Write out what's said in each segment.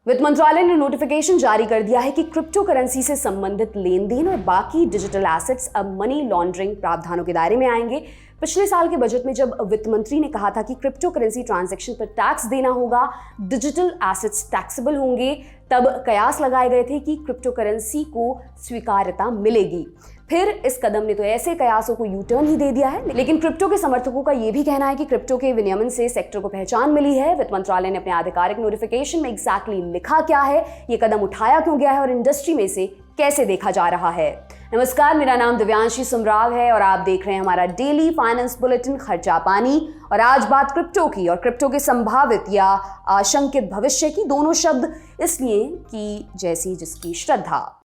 वित्त मंत्रालय ने नोटिफिकेशन जारी कर दिया है कि क्रिप्टो करेंसी से संबंधित लेन देन और बाकी डिजिटल एसेट्स अब मनी लॉन्ड्रिंग प्रावधानों के दायरे में आएंगे। पिछले साल के बजट में जब वित्त मंत्री ने कहा था कि क्रिप्टो करेंसी ट्रांजैक्शन पर टैक्स देना होगा, डिजिटल एसेट्स टैक्सेबल होंगे, तब कयास लगाए गए थे कि क्रिप्टो करेंसी को स्वीकार्यता मिलेगी। फिर इस कदम ने तो ऐसे कयासों को यू टर्न ही दे दिया है। लेकिन क्रिप्टो के समर्थकों का यह भी कहना है कि क्रिप्टो के विनियमन से सेक्टर को पहचान मिली है। वित्त मंत्रालय ने अपने आधिकारिक नोटिफिकेशन में एग्जैक्टली लिखा क्या है, ये कदम उठाया क्यों गया है और इंडस्ट्री में से कैसे देखा जा रहा है। नमस्कार, मेरा नाम दिव्यांशी सुमराव है और आप देख रहे हैं हमारा डेली फाइनेंस बुलेटिन खर्चा पानी। और आज बात क्रिप्टो की और क्रिप्टो के संभावित या आशंकित भविष्य की। दोनों शब्द इसलिए कि जैसी जिसकी श्रद्धा।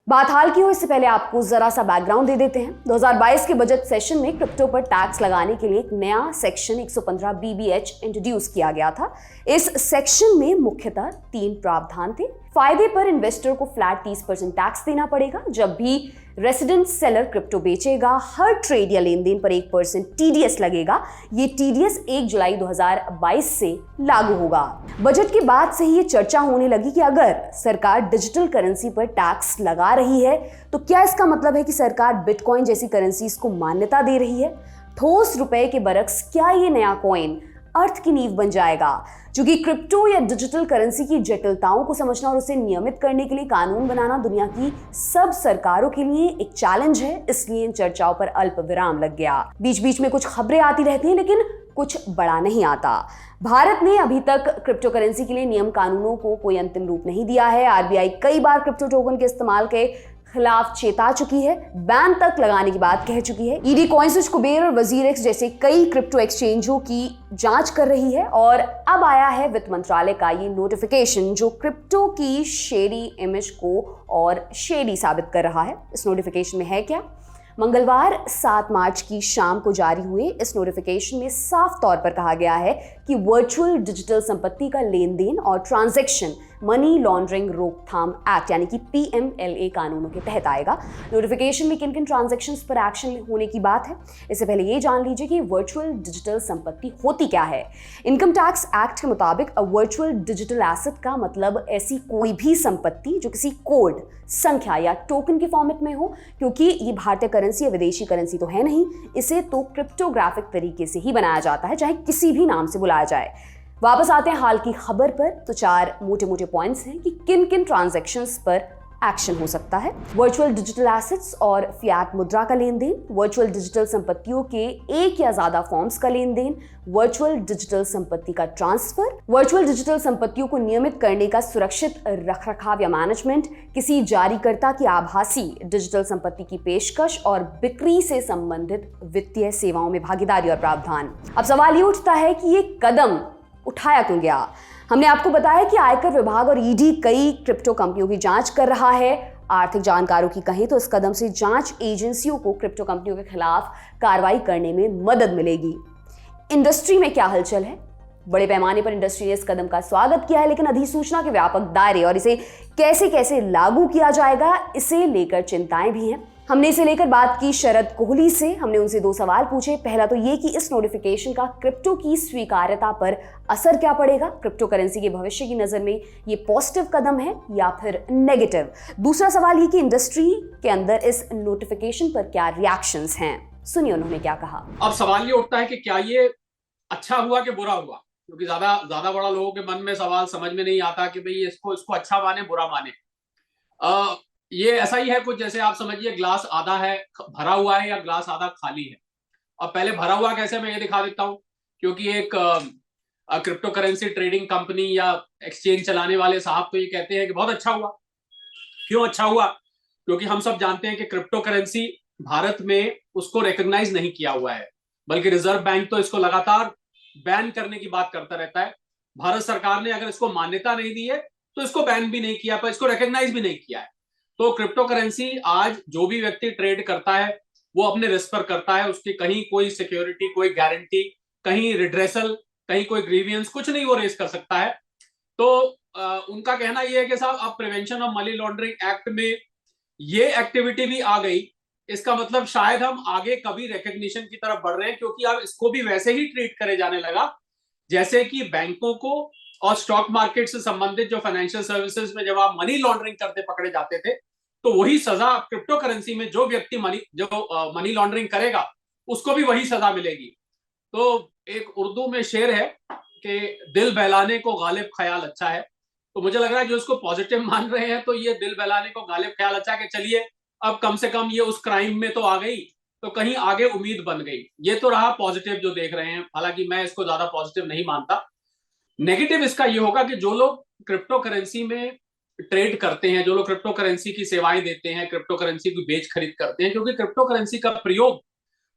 बात हाल की हो इससे पहले आपको जरा सा बैकग्राउंड दे देते हैं। 2022 के बजट सेशन में क्रिप्टो पर टैक्स लगाने के लिए एक नया सेक्शन 115 BBH इंट्रोड्यूस किया गया था। इस सेक्शन में मुख्यतः 3 प्रावधान थे। फायदे पर इन्वेस्टर को फ्लैट 30% टैक्स देना पड़ेगा। जब भी रेसिडेंट सेलर क्रिप्टो बेचेगा, हर ट्रेड या लेन देन पर 1% TDS लगेगा। ये TDS 1 जुलाई 2022 से लागू होगा। बजट के बाद से ही ये चर्चा होने लगी कि अगर सरकार डिजिटल करेंसी पर टैक्स लगा रही है तो क्या इसका मतलब है कि सरकार बिटकॉइन जैसी करेंसीज को मान्यता दे रही है। ठोस रुपए के बरक्स क्या ये नया कॉइन अर्थ की नींव बन जाएगा। क्योंकि क्रिप्टो या डिजिटल करेंसी की जटिलताओं को समझना और उसे नियमित करने के लिए कानून बनाना दुनिया की सब सरकारों के लिए एक चैलेंज है, इसलिए इन चर्चाओं पर अल्प विराम लग गया। बीच बीच में कुछ खबरें आती रहती हैं लेकिन कुछ बड़ा नहीं आता। भारत ने अभी तक क्रिप्टो करेंसी के लिए नियम कानूनों को कोई अंतिम रूप नहीं दिया है। RBI कई बार क्रिप्टो टोकन के इस्तेमाल के खिलाफ चेता चुकी है, बैन तक लगाने की बात कह चुकी है। ईडी कॉइनस्विच, कुबेर और वजीरेक्स जैसे कई क्रिप्टो एक्सचेंजों की जांच कर रही है। और अब आया है वित्त मंत्रालय का ये नोटिफिकेशन जो क्रिप्टो की शेडी इमेज को और शेडी साबित कर रहा है। इस नोटिफिकेशन में है क्या? मंगलवार 7 मार्च की शाम को जारी हुए इस नोटिफिकेशन में साफ तौर पर कहा गया है कि वर्चुअल डिजिटल संपत्ति का लेन देन और ट्रांजैक्शन मनी लॉन्ड्रिंग रोकथाम एक्ट यानी कि PMLA कानूनों के तहत आएगा। नोटिफिकेशन में किन किन ट्रांजैक्शंस पर एक्शन होने की बात है। इससे पहले ये जान लीजिए कि वर्चुअल डिजिटल संपत्ति होती क्या है। इनकम टैक्स एक्ट के मुताबिक वर्चुअल डिजिटल एसेट का मतलब ऐसी कोई भी संपत्ति जो किसी कोड, संख्या या टोकन के फॉर्मेट में हो। क्योंकि ये भारतीय करेंसी या विदेशी करेंसी तो है नहीं, इसे तो क्रिप्टोग्राफिक तरीके से ही बनाया जाता है, चाहे किसी भी नाम से बुलाया जाए। वापस आते हैं हाल की खबर पर। तो 4 मोटे मोटे पॉइंट्स हैं कि किन किन ट्रांजैक्शंस पर एक्शन हो सकता है। वर्चुअल डिजिटल एसेट्स और फिएट मुद्रा का लेन देन, वर्चुअल डिजिटल संपत्तियों के एक या ज्यादा फॉर्म्स का लेन देन, वर्चुअल डिजिटल संपत्ति का ट्रांसफर, वर्चुअल डिजिटल संपत्तियों को नियमित करने का सुरक्षित रखरखाव या मैनेजमेंट, किसी जारीकर्ता की आभासी डिजिटल संपत्ति की पेशकश और बिक्री से संबंधित वित्तीय सेवाओं में भागीदारी और प्रावधान। अब सवाल ये उठता है कि ये कदम उठाया क्यों गया। हमने आपको बताया कि आयकर विभाग और ईडी कई क्रिप्टो कंपनियों की जांच कर रहा है। आर्थिक जानकारों की कहें तो इस कदम से जांच एजेंसियों को क्रिप्टो कंपनियों के खिलाफ कार्रवाई करने में मदद मिलेगी। इंडस्ट्री में क्या हलचल है? बड़े पैमाने पर इंडस्ट्री ने इस कदम का स्वागत किया है, लेकिन अधिसूचना के व्यापक दायरे और इसे कैसे कैसे लागू किया जाएगा, इसे लेकर चिंताएं भी हैं। हमने इसे लेकर बात की शरद कोहली से। हमने उनसे 2 सवाल पूछे। पहला तो ये कि इस नोटिफिकेशन का क्रिप्टो की स्वीकार्यता पर असर क्या पड़ेगा। क्रिप्टो करेंसी के भविष्य की नजर में ये पॉजिटिव कदम है या फिर नेगेटिव। दूसरा सवाल ये कि इंडस्ट्री के अंदर इस नोटिफिकेशन पर क्या रिएक्शंस हैं। सुनिए उन्होंने क्या कहा। अब सवाल ये उठता है कि क्या ये अच्छा हुआ कि बुरा हुआ, क्योंकि ज्यादा बड़ा लोगों के मन में सवाल समझ में नहीं आता कि भाई इसको अच्छा माने बुरा माने। ये ऐसा ही है कुछ जैसे आप समझिए ग्लास आधा है भरा हुआ है या ग्लास आधा खाली है। अब पहले भरा हुआ कैसे मैं ये दिखा देता हूं। क्योंकि एक क्रिप्टो करेंसी ट्रेडिंग कंपनी या एक्सचेंज चलाने वाले साहब तो ये कहते हैं कि बहुत अच्छा हुआ। क्यों अच्छा हुआ? क्योंकि हम सब जानते हैं कि क्रिप्टो करेंसी भारत में उसको रिकॉग्नाइज नहीं किया हुआ है, बल्कि रिजर्व बैंक तो इसको लगातार बैन करने की बात करता रहता है। भारत सरकार ने अगर इसको मान्यता नहीं दी है तो इसको बैन भी नहीं किया, पर इसको रिकॉग्नाइज भी नहीं किया है। तो क्रिप्टो करेंसी आज जो भी व्यक्ति ट्रेड करता है वो अपने रिस्क पर करता है। उसकी कहीं कोई सिक्योरिटी, कोई गारंटी, कहीं रिड्रेसल, कहीं कोई ग्रीवियंस कुछ नहीं वो रेस कर सकता है। तो उनका कहना यह है कि साहब अब prevention of money laundering act में ये एक्टिविटी भी आ गई, इसका मतलब शायद हम आगे कभी रिकॉग्निशन की तरफ बढ़ रहे हैं, क्योंकि अब इसको भी वैसे ही ट्रीट करे जाने लगा जैसे कि बैंकों को और स्टॉक मार्केट से संबंधित जो फाइनेंशियल सर्विसेज में जब आप मनी लॉन्ड्रिंग करते पकड़े जाते थे, तो वही सजा क्रिप्टो करेंसी में जो व्यक्ति मनी लॉन्ड्रिंग करेगा उसको भी वही सजा मिलेगी। तो एक उर्दू में शेर है कि दिल बहलाने को गालिब ख्याल अच्छा है। तो मुझे लग रहा है जो इसको पॉजिटिव मान रहे हैं तो ये दिल बहलाने को गालिब ख्याल अच्छा है कि चलिए अब कम से कम ये उस क्राइम में तो आ गई, तो कहीं आगे उम्मीद बन गई। ये तो रहा पॉजिटिव जो देख रहे हैं, हालांकि मैं इसको ज्यादा पॉजिटिव नहीं मानता। नेगेटिव इसका ये होगा कि जो लोग क्रिप्टो करेंसी में ट्रेड करते हैं, जो लोग क्रिप्टो करेंसी की सेवाएं देते हैं, क्रिप्टो करेंसी की बेच खरीद करते हैं, क्योंकि क्रिप्टो करेंसी का प्रयोग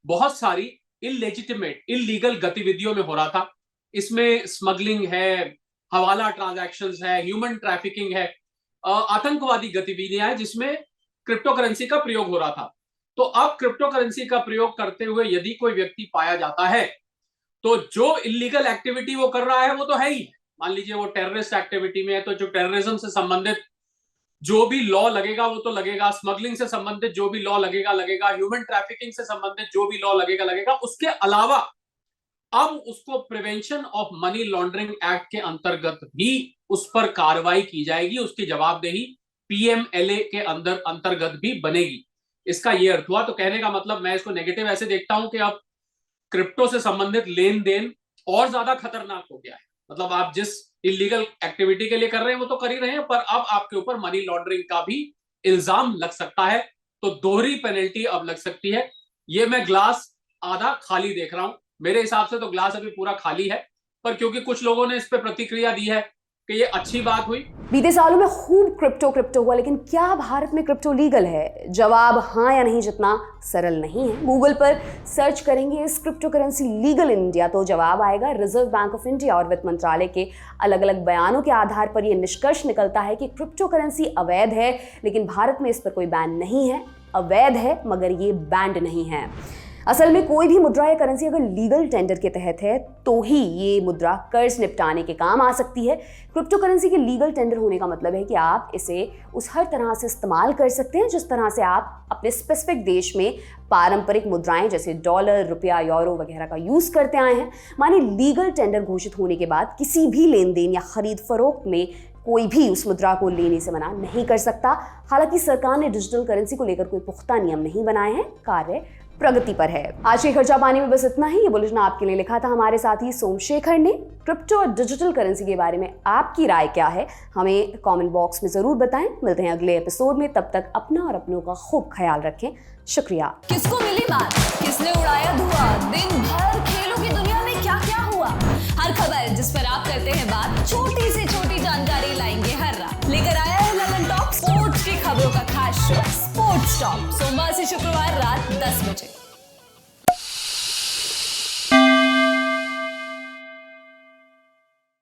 बहुत सारी इलेजिटिमेट इलीगल गतिविधियों में हो रहा था। इसमें स्मगलिंग है, हवाला ट्रांजैक्शंस है, ह्यूमन ट्रैफिकिंग है, आतंकवादी गतिविधियां हैं जिसमें क्रिप्टो करेंसी का प्रयोग हो रहा था। तो अब क्रिप्टो करेंसी का प्रयोग करते हुए यदि कोई व्यक्ति पाया जाता है तो जो इलीगल एक्टिविटी वो कर रहा है वो तो है ही। मान लीजिए वो टेररिस्ट एक्टिविटी में है तो जो टेररिज्म से संबंधित जो भी लॉ लगेगा वो तो लगेगा, स्मगलिंग से संबंधित जो भी लॉ लगेगा, ह्यूमन ट्रैफिकिंग से संबंधित जो भी लॉ लगेगा। उसके अलावा अब उसको prevention of money laundering act के अंतर्गत भी उस पर कार्रवाई की जाएगी, उसकी जवाबदेही पीएमएलए के अंतर्गत भी बनेगी। इसका ये अर्थ हुआ। तो कहने का मतलब मैं इसको नेगेटिव ऐसे देखता हूं कि अब क्रिप्टो से संबंधित लेन देन और ज्यादा खतरनाक हो गया है। मतलब आप जिस इलीगल एक्टिविटी के लिए कर रहे हैं वो तो कर ही रहे हैं, पर अब आपके ऊपर मनी लॉन्ड्रिंग का भी इल्जाम लग सकता है, तो दोहरी पेनल्टी अब लग सकती है। ये मैं ग्लास आधा खाली देख रहा हूं। मेरे हिसाब से तो ग्लास अभी पूरा खाली है, पर क्योंकि कुछ लोगों ने इस पर प्रतिक्रिया दी है कि ये अच्छी बात हुई। बीते सालों में खूब क्रिप्टो हुआ, लेकिन क्या भारत में क्रिप्टो लीगल है? जवाब हाँ या नहीं जितना सरल नहीं है। गूगल पर सर्च करेंगे इस crypto currency legal in India तो जवाब आएगा। रिजर्व बैंक ऑफ इंडिया और वित्त मंत्रालय के अलग अलग बयानों के आधार पर यह निष्कर्ष निकलता है कि क्रिप्टो करेंसी अवैध है, लेकिन भारत में इस पर कोई बैन नहीं है। अवैध है मगर ये बैंड नहीं है। असल में कोई भी मुद्रा या करेंसी अगर लीगल टेंडर के तहत है तो ही ये मुद्रा कर्ज निपटाने के काम आ सकती है। क्रिप्टो करेंसी के लीगल टेंडर होने का मतलब है कि आप इसे उस हर तरह से इस्तेमाल कर सकते हैं जिस तरह से आप अपने स्पेसिफिक देश में पारंपरिक मुद्राएं जैसे डॉलर, रुपया, यूरो वगैरह का यूज करते आए हैं। माने लीगल टेंडर घोषित होने के बाद किसी भी लेन देन या खरीद फरोख्त में कोई भी उस मुद्रा को लेने से मना नहीं कर सकता। हालांकि सरकार ने डिजिटल करेंसी को लेकर कोई पुख्ता नियम नहीं बनाए हैं, कार्य प्रगति पर है। आज के खर्चा पानी में बस इतना ही। ये बुलेटिन आपके लिए लिखा था हमारे साथी सोमशेखर ने। क्रिप्टो और डिजिटल करेंसी के बारे में आपकी राय क्या है, हमें कमेंट बॉक्स में जरूर बताएं। मिलते हैं अगले एपिसोड में, तब तक अपना और अपनों का खूब ख्याल रखें। शुक्रिया। किसको मिली बात, किसने उड़ाया धुआं, दिन भर खेलों की दुनिया में क्या क्या हुआ, हर खबर जिस पर आप करते हैं बात, छोटी से छोटी जानकारी लाएंगे हर रात। लेकर आया है ललन टॉप, स्पोर्ट्स की खबरों का खास शो स्पोर्ट्स टॉप, सोमवार से शुक्रवार रात 10 बजे।